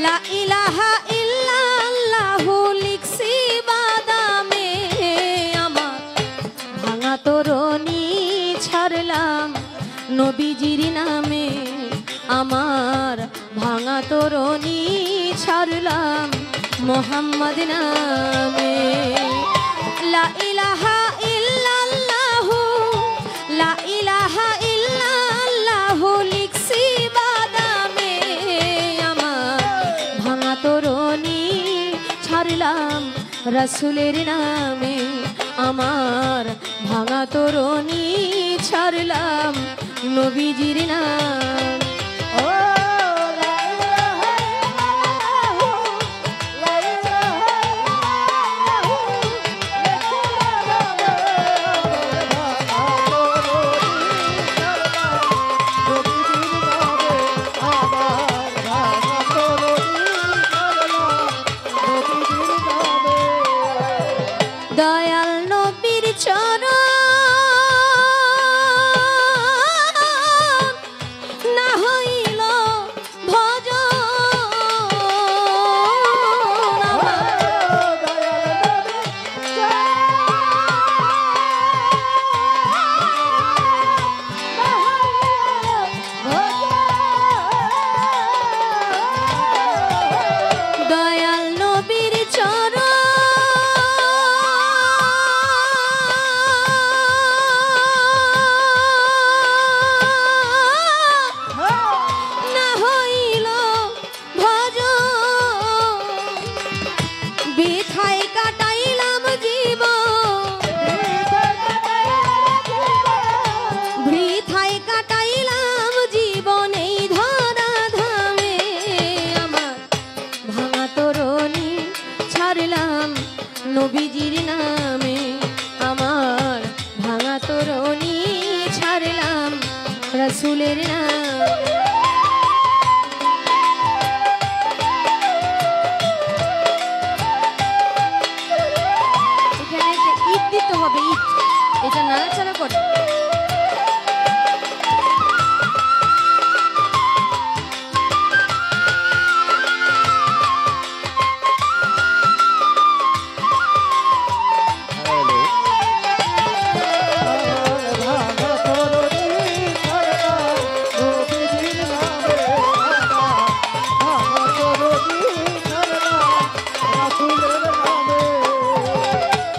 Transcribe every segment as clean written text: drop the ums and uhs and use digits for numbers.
লা ইলাহা ইল্লাল্লাহু লিখছি বাদামে আমার ভাঙা তরণী ছাড়লাম নবীজির নামে আমার ভাঙা তরণী ছাড়লাম মোহাম্মদ নামে লা ইলাহা ইল্লাল্লাহু লা ইলাহা ইল্লাল্লাহু লিখছি বাদামে আমার ভাঙা তরণী ছাড়লাম রাসূলের নামে আমার ভাঙা তরণী ছাড়লাম নবীজির নাম দয়াল নবীর চরণ না হইল দয়াল নবীর চরণ বৃথায় কাটাইলাম জীবন বৃথায় কাটাইলাম জীবন এই ধরা ধামে আমার ভাঙা তরণী ছাড়লাম নবীজির নামে আমার ভাঙা তরণী ছাড়লাম রাসূলের নামে হবে ইট এটা নাড়াচাড়া করে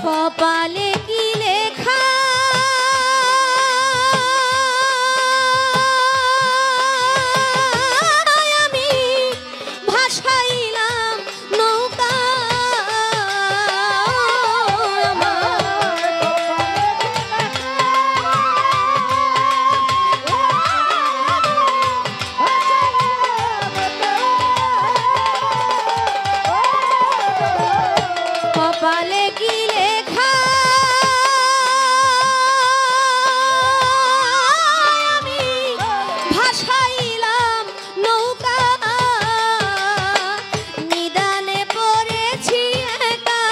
কপালে কি লেখা আমি ভাসাইলাম নৌকা কপালে কি লেখা আমি ভাসাইলাম নৌকা নিদানে পড়েছি একা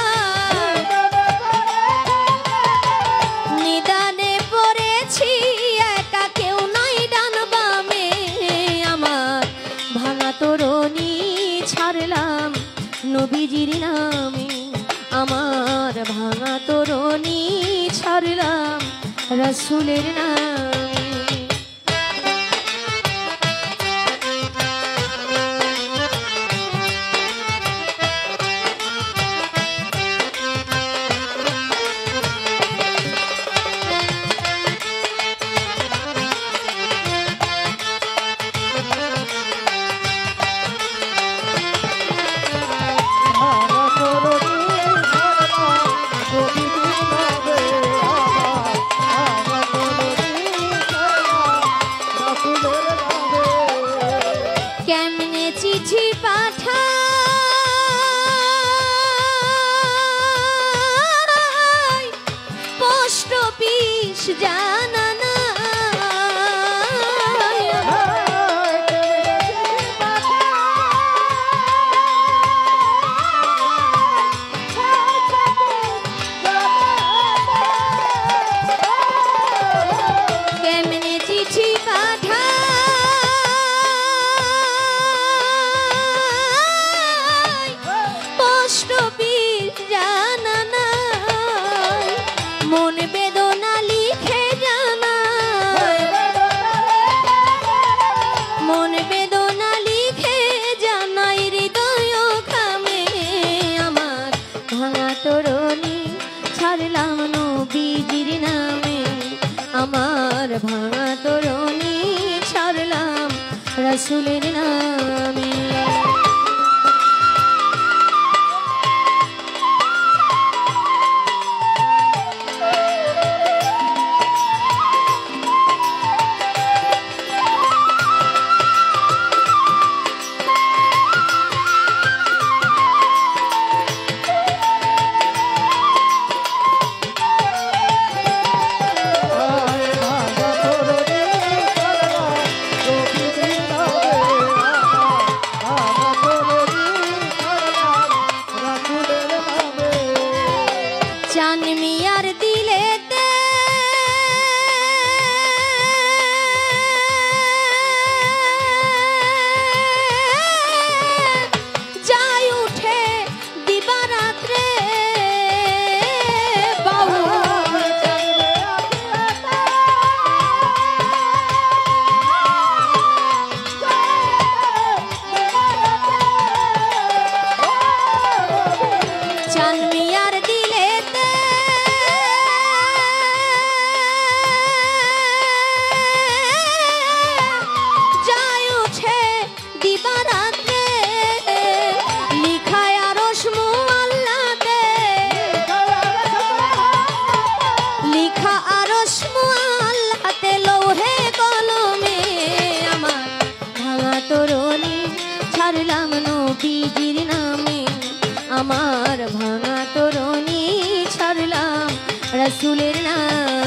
নিদানে পড়েছি একা কেউ নাই ডান বামে আমার ভাঙা তরণী ছাড়লাম নবীজির নামে আমার ভাঙা তরণী ছাড়লাম রাসূলের নামে কেমনে চিঠি পাঠাই পোস্ট অফিস জানা না কেমনে চিঠি পাঠাই রসুলের নামে। চান মিয়ার দিলেতে যাই উঠে দিবারাত্রে বাউ চান মিয়ার দিলেতে যাই উঠে দিবারাত্রে লিখায় আরশ মুআল্লাতে লিখা আরশ মুআল্লাতে লৌহে কলমে আমার ভাঙা তরণী ছাড়লাম নবীজির নামে আমার ভাঙা তরণী ছাড়লাম রসুলের নামে।